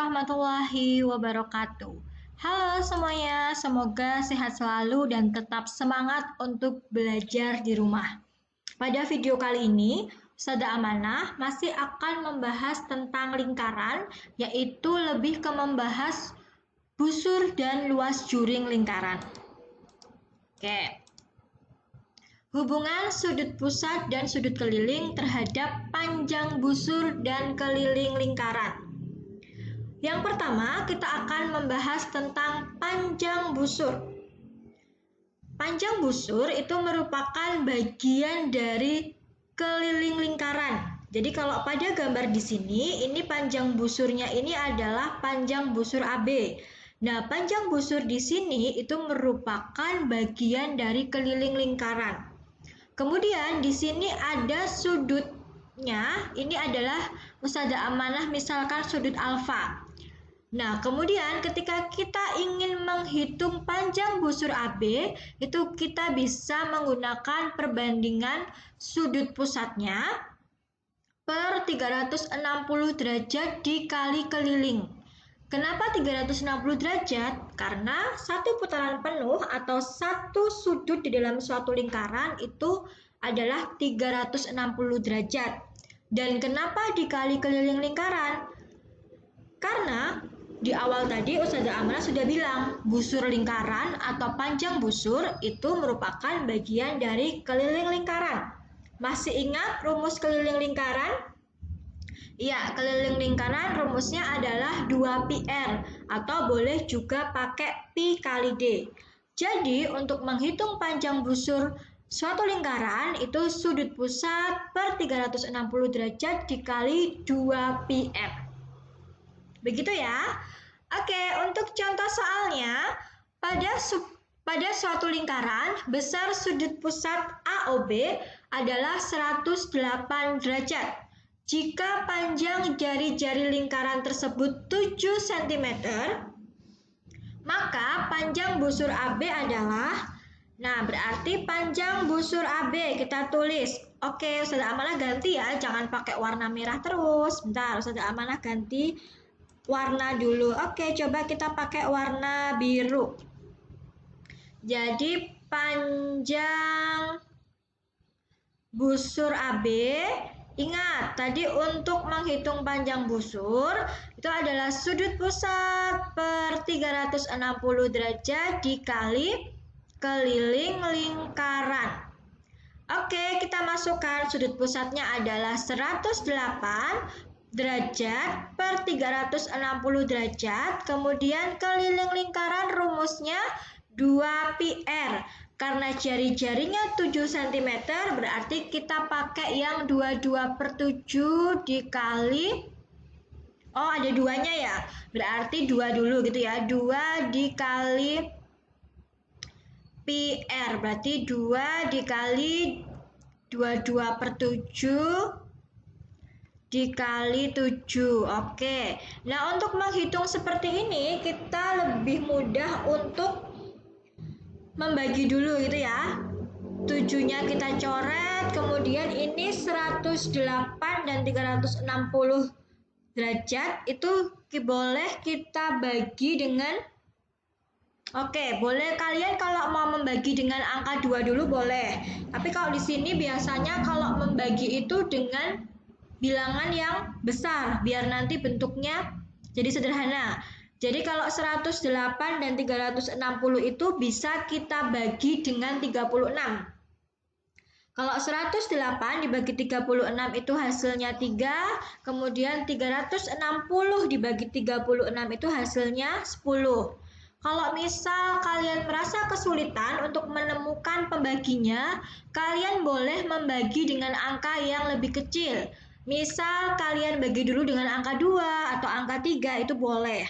warahmatullahi wabarakatuh. Halo semuanya, semoga sehat selalu dan tetap semangat untuk belajar di rumah. Pada video kali ini, Ustazah Amanah masih akan membahas tentang lingkaran, yaitu lebih ke membahas busur dan luas juring lingkaran. Oke. Hubungan sudut pusat dan sudut keliling terhadap panjang busur dan keliling lingkaran. Yang pertama, kita akan membahas tentang panjang busur. Panjang busur itu merupakan bagian dari keliling lingkaran. Jadi kalau pada gambar di sini, ini panjang busurnya ini adalah panjang busur AB. Nah, panjang busur di sini itu merupakan bagian dari keliling lingkaran. Kemudian di sini ada sudutnya, ini adalah Ustazah Amanah misalkan sudut alfa. Nah, kemudian ketika kita ingin menghitung panjang busur AB, itu kita bisa menggunakan perbandingan sudut pusatnya per 360 derajat dikali keliling. Kenapa 360 derajat? Karena satu putaran penuh atau satu sudut di dalam suatu lingkaran itu adalah 360 derajat. Dan kenapa dikali keliling lingkaran? Karena di awal tadi Ustazah Amanah sudah bilang, busur lingkaran atau panjang busur itu merupakan bagian dari keliling lingkaran. Masih ingat rumus keliling lingkaran? Ya, keliling lingkaran rumusnya adalah 2πr atau boleh juga pakai pi kali d. Jadi, untuk menghitung panjang busur suatu lingkaran itu sudut pusat per 360 derajat dikali 2πr. Begitu ya. Oke, untuk contoh soalnya, pada suatu lingkaran, besar sudut pusat AOB adalah 108 derajat. Jika panjang jari-jari lingkaran tersebut 7 cm, maka panjang busur AB adalah, nah berarti panjang busur AB kita tulis. Oke, Ustazah Amanah ganti ya, jangan pakai warna merah terus. Bentar, Ustazah Amanah ganti warna dulu. Oke, coba kita pakai warna biru. Jadi panjang busur AB, ingat, tadi untuk menghitung panjang busur itu adalah sudut pusat per 360 derajat dikali keliling lingkaran. Oke, kita masukkan sudut pusatnya adalah 108 derajat per 360 derajat. Kemudian keliling lingkaran rumusnya 2πr. Karena jari-jarinya 7 cm, berarti kita pakai yang 22/7 dikali, oh ada duanya ya, berarti 2 dulu gitu ya, 2 dikali πr, berarti 2 dikali 22/7 dikali 7. Oke, nah untuk menghitung seperti ini, kita lebih mudah untuk membagi dulu gitu ya. 7-nya kita coret, kemudian ini 108 dan 360 derajat itu boleh kita bagi dengan, oke, boleh kalian kalau mau membagi dengan angka 2 dulu boleh. Tapi kalau di sini biasanya kalau membagi itu dengan bilangan yang besar biar nanti bentuknya jadi sederhana. Jadi kalau 108 dan 360 itu bisa kita bagi dengan 36. Kalau 108 dibagi 36 itu hasilnya 3, kemudian 360 dibagi 36 itu hasilnya 10. Kalau misal kalian merasa kesulitan untuk menemukan pembaginya, kalian boleh membagi dengan angka yang lebih kecil. Misal kalian bagi dulu dengan angka 2 atau angka 3 itu boleh.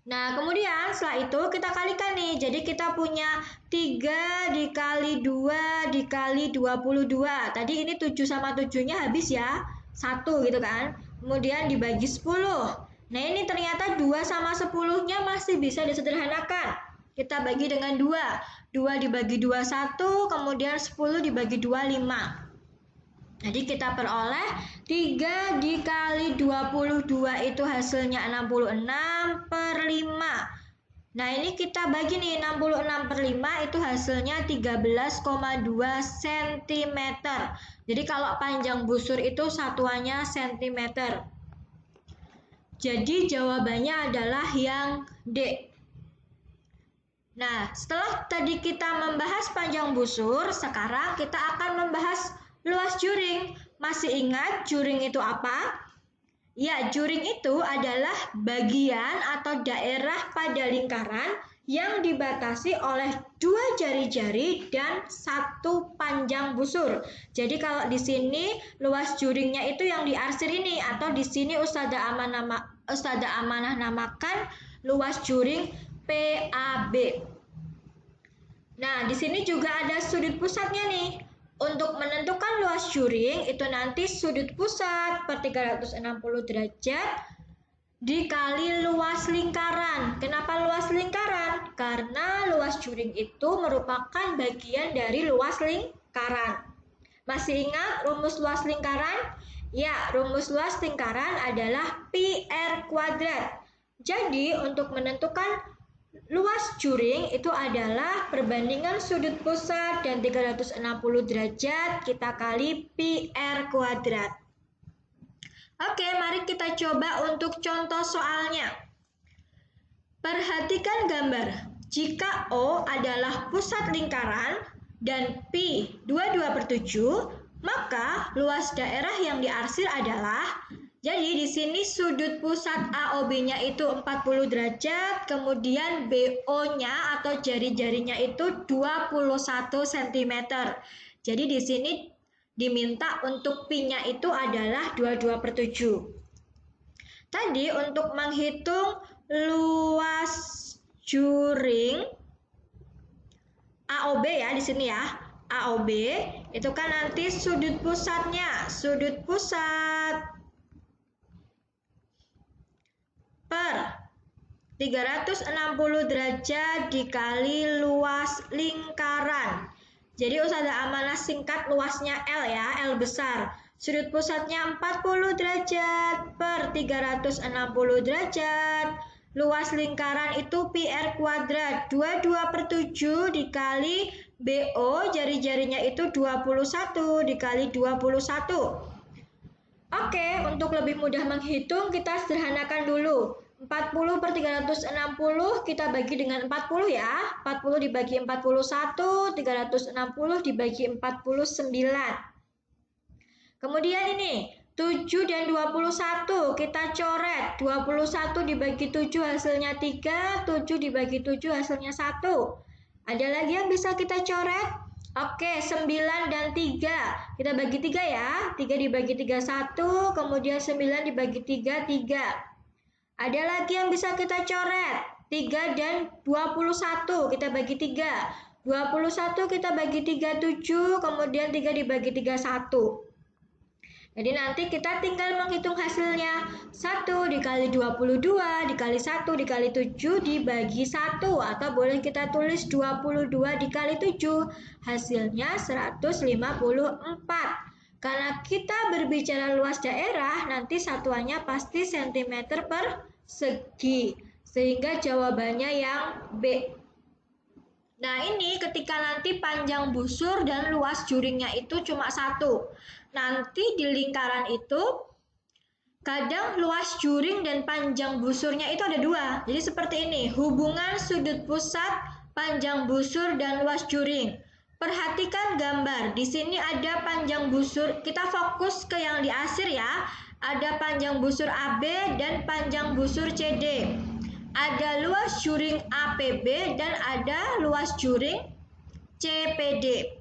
Nah, kemudian setelah itu kita kalikan nih. Jadi kita punya 3 dikali 2 dikali 22. Tadi ini 7 sama 7-nya habis ya. 1 gitu kan. Kemudian dibagi 10. Nah, ini ternyata 2 sama 10-nya masih bisa disederhanakan. Kita bagi dengan 2. 2 dibagi 2, 1. Kemudian 10 dibagi 2, 5. Jadi kita peroleh 3 dikali 22 itu hasilnya 66 per 5. Nah ini kita bagi nih 66 per 5 itu hasilnya 13,2 cm. Jadi kalau panjang busur itu satuannya cm. Jadi jawabannya adalah yang D. Nah setelah tadi kita membahas panjang busur, sekarang kita akan membahas luas juring. Masih ingat juring itu apa? Ya, juring itu adalah bagian atau daerah pada lingkaran yang dibatasi oleh 2 jari-jari dan 1 panjang busur. Jadi kalau di sini luas juringnya itu yang diarsir ini, atau di sini Ustazah Amanah namakan luas juring PAB. Nah, di sini juga ada sudut pusatnya nih. Untuk menentukan luas juring itu nanti sudut pusat per 360 derajat dikali luas lingkaran. Kenapa luas lingkaran? Karena luas juring itu merupakan bagian dari luas lingkaran. Masih ingat rumus luas lingkaran? Ya, rumus luas lingkaran adalah pi R kuadrat. Jadi untuk menentukan luas juring itu adalah perbandingan sudut pusat dan 360 derajat kita kali pi R kuadrat. Oke, mari kita coba untuk contoh soalnya. Perhatikan gambar. Jika O adalah pusat lingkaran dan pi 22/7, maka luas daerah yang diarsir adalah, jadi di sini sudut pusat AOB-nya itu 40 derajat, kemudian BO-nya atau jari-jarinya itu 21 cm. Jadi di sini diminta untuk pi-nya itu adalah 22/7. Tadi untuk menghitung luas juring AOB ya di sini ya. AOB itu kan nanti sudut pusatnya, sudut pusat per 360 derajat dikali luas lingkaran. Jadi Ustazah Amanah singkat luasnya L ya, L besar. Sudut pusatnya 40 derajat per 360 derajat. Luas lingkaran itu pi R kuadrat 22/7 dikali BO, jari-jarinya itu 21 dikali 21. Oke, untuk lebih mudah menghitung kita sederhanakan dulu. 40 per 360 kita bagi dengan 40 ya. 40 dibagi 41, 360 dibagi 49. Kemudian ini 7 dan 21 kita coret. 21 dibagi 7 hasilnya 3, 7 dibagi 7 hasilnya 1. Ada lagi yang bisa kita coret? Oke, 9 dan 3. Kita bagi 3 ya. 3 dibagi 3, 1. Kemudian 9 dibagi 3, 3. Ada lagi yang bisa kita coret. 3 dan 21. Kita bagi 3. 21 kita bagi 3, 7. Kemudian 3 dibagi 3, 1. Jadi nanti kita tinggal menghitung hasilnya. 1 dikali 22 dikali 1 dikali 7 dibagi 1. Atau boleh kita tulis 22 dikali 7. Hasilnya 154. Karena kita berbicara luas daerah, nanti satuannya pasti cm persegi. Sehingga jawabannya yang B. Nah ini ketika nanti panjang busur dan luas juringnya itu cuma 1. Nanti di lingkaran itu kadang luas juring dan panjang busurnya itu ada 2. Jadi seperti ini, hubungan sudut pusat, panjang busur, dan luas juring. Perhatikan gambar, di sini ada panjang busur, kita fokus ke yang diarsir ya. Ada panjang busur AB dan panjang busur CD. Ada luas juring APB dan ada luas juring CPD.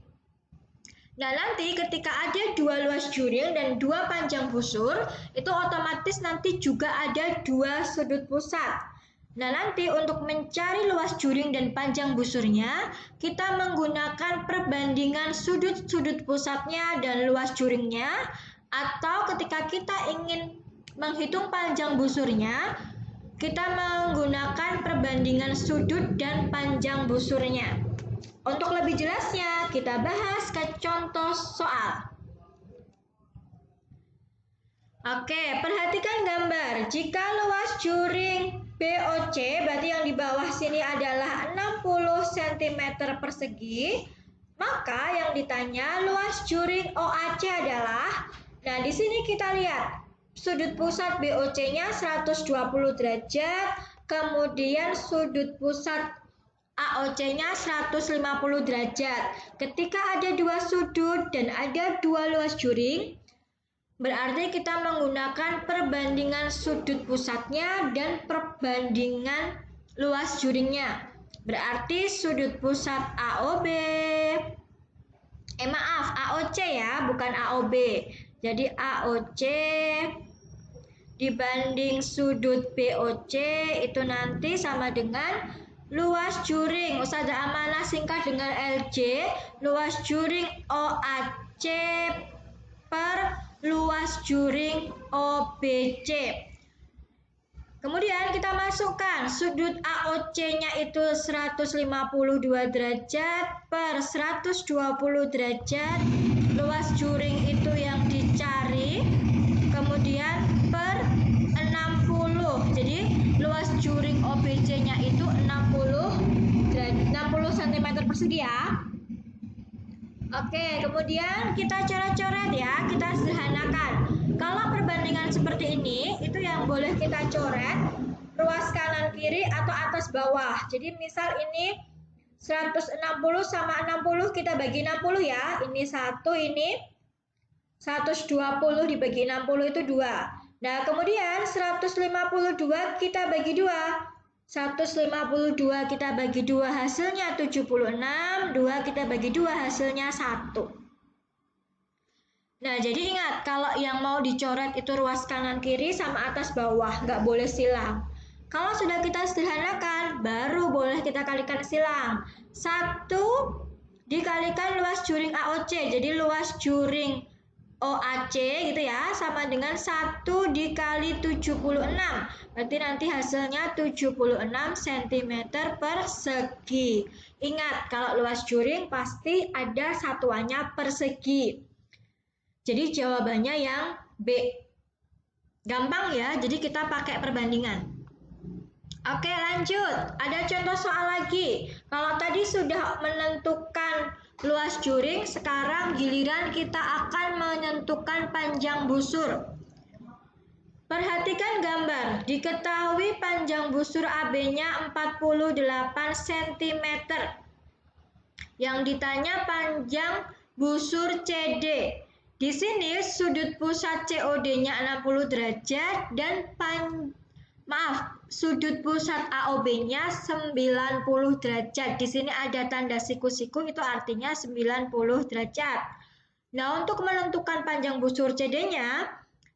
Nah nanti ketika ada 2 luas juring dan 2 panjang busur, itu otomatis nanti juga ada 2 sudut pusat. Nah nanti untuk mencari luas juring dan panjang busurnya, kita menggunakan perbandingan sudut-sudut pusatnya dan luas juringnya, atau ketika kita ingin menghitung panjang busurnya, kita menggunakan perbandingan sudut dan panjang busurnya. Untuk lebih jelasnya, kita bahas ke contoh soal. Oke, perhatikan gambar. Jika luas juring BOC, berarti yang di bawah sini adalah 60 cm persegi, maka yang ditanya luas juring OAC adalah, nah di sini kita lihat sudut pusat BOC-nya 120 derajat, kemudian sudut pusat AOC-nya 150 derajat. Ketika ada dua sudut dan ada dua luas juring, berarti kita menggunakan perbandingan sudut pusatnya dan perbandingan luas juringnya. Berarti sudut pusat AOB, AOC ya, bukan AOB. Jadi AOC dibanding sudut BOC itu nanti sama dengan luas juring. Ustazah Amanah singkat dengan LJ, luas juring OAC per luas juring OBC. Kemudian kita masukkan sudut AOC-nya itu 152 derajat per 120 derajat. Luas juring itu yang dicari. Kemudian per 60. Jadi luas juring OBC-nya itu 60 cm persegi ya. Oke, kemudian kita coret-coret ya, kita sederhanakan. Kalau perbandingan seperti ini, itu yang boleh kita coret ruas kanan kiri atau atas bawah. Jadi misal ini 160 sama 60 kita bagi 60 ya. Ini 1, ini 120 dibagi 60 itu 2. Nah, kemudian 152 kita bagi 2. 152 kita bagi 2 hasilnya 76, 2 kita bagi 2 hasilnya 1. Nah, jadi ingat kalau yang mau dicoret itu ruas kanan kiri sama atas bawah, nggak boleh silang. Kalau sudah kita sederhanakan, baru boleh kita kalikan silang. 1 dikalikan luas juring AOC, jadi luas juring OAC gitu ya, sama dengan 1 dikali 76. Berarti nanti hasilnya 76 cm persegi. Ingat, kalau luas juring pasti ada satuannya persegi. Jadi jawabannya yang B. Gampang ya, jadi kita pakai perbandingan. Oke, lanjut. Ada contoh soal lagi. Kalau tadi sudah menentukan luas juring, sekarang giliran kita akan menentukan panjang busur. Perhatikan gambar. Diketahui panjang busur AB-nya 48 cm. Yang ditanya panjang busur CD. Di sini sudut pusat COD-nya 60 derajat dan sudut pusat AOB-nya 90 derajat. Di sini ada tanda siku-siku, itu artinya 90 derajat. Nah, untuk menentukan panjang busur CD-nya,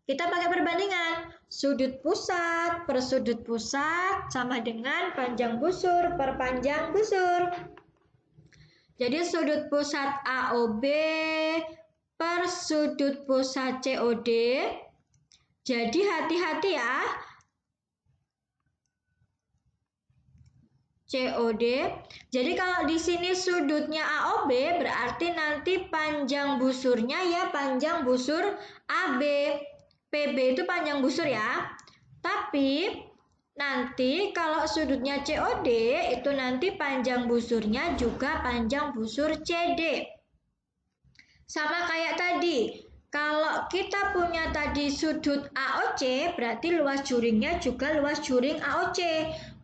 kita pakai perbandingan. Sudut pusat per sudut pusat sama dengan panjang busur per panjang busur. Jadi sudut pusat AOB per sudut pusat COD. Jadi hati-hati ya. COD. Jadi kalau di sini sudutnya AOB berarti nanti panjang busurnya ya panjang busur AB. PB itu panjang busur ya. Tapi nanti kalau sudutnya COD itu nanti panjang busurnya juga panjang busur CD. Sama kayak tadi. Kalau kita punya tadi sudut AOC berarti luas juringnya juga luas juring AOC.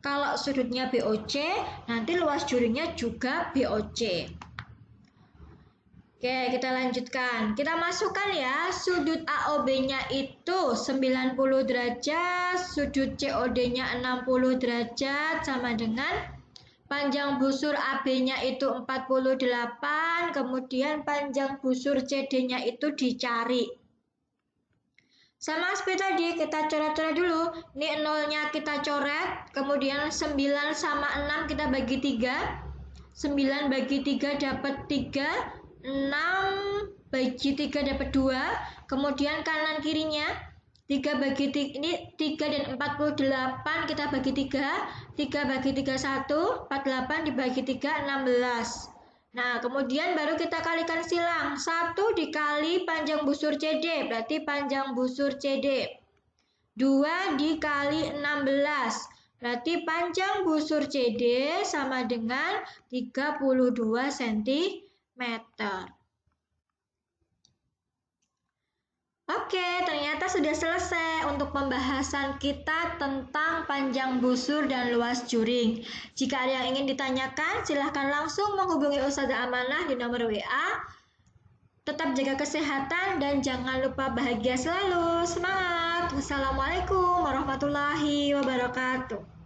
Kalau sudutnya BOC, nanti luas juringnya juga BOC. Oke, kita lanjutkan. Kita masukkan ya, sudut AOB-nya itu 90 derajat, sudut COD-nya 60 derajat, sama dengan panjang busur AB-nya itu 48, kemudian panjang busur CD-nya itu dicari. Sama seperti tadi, kita coret-coret dulu. Ini 0-nya kita coret, kemudian 9 sama 6 kita bagi 3. 9 bagi 3 dapat 3, 6 bagi 3 dapat 2. Kemudian kanan kirinya 3 bagi 3, ini 3 dan 48 kita bagi 3. 3 bagi 3 1, 48 dibagi 3 16. Nah, kemudian baru kita kalikan silang. 1 dikali panjang busur CD, berarti panjang busur CD. 2 dikali 16, berarti panjang busur CD sama dengan 32 cm. Oke, ternyata sudah selesai untuk pembahasan kita tentang panjang busur dan luas juring. Jika ada yang ingin ditanyakan, silahkan langsung menghubungi Ustazah Amanah di nomor WA. Tetap jaga kesehatan dan jangan lupa bahagia selalu. Semangat! Wassalamualaikum warahmatullahi wabarakatuh.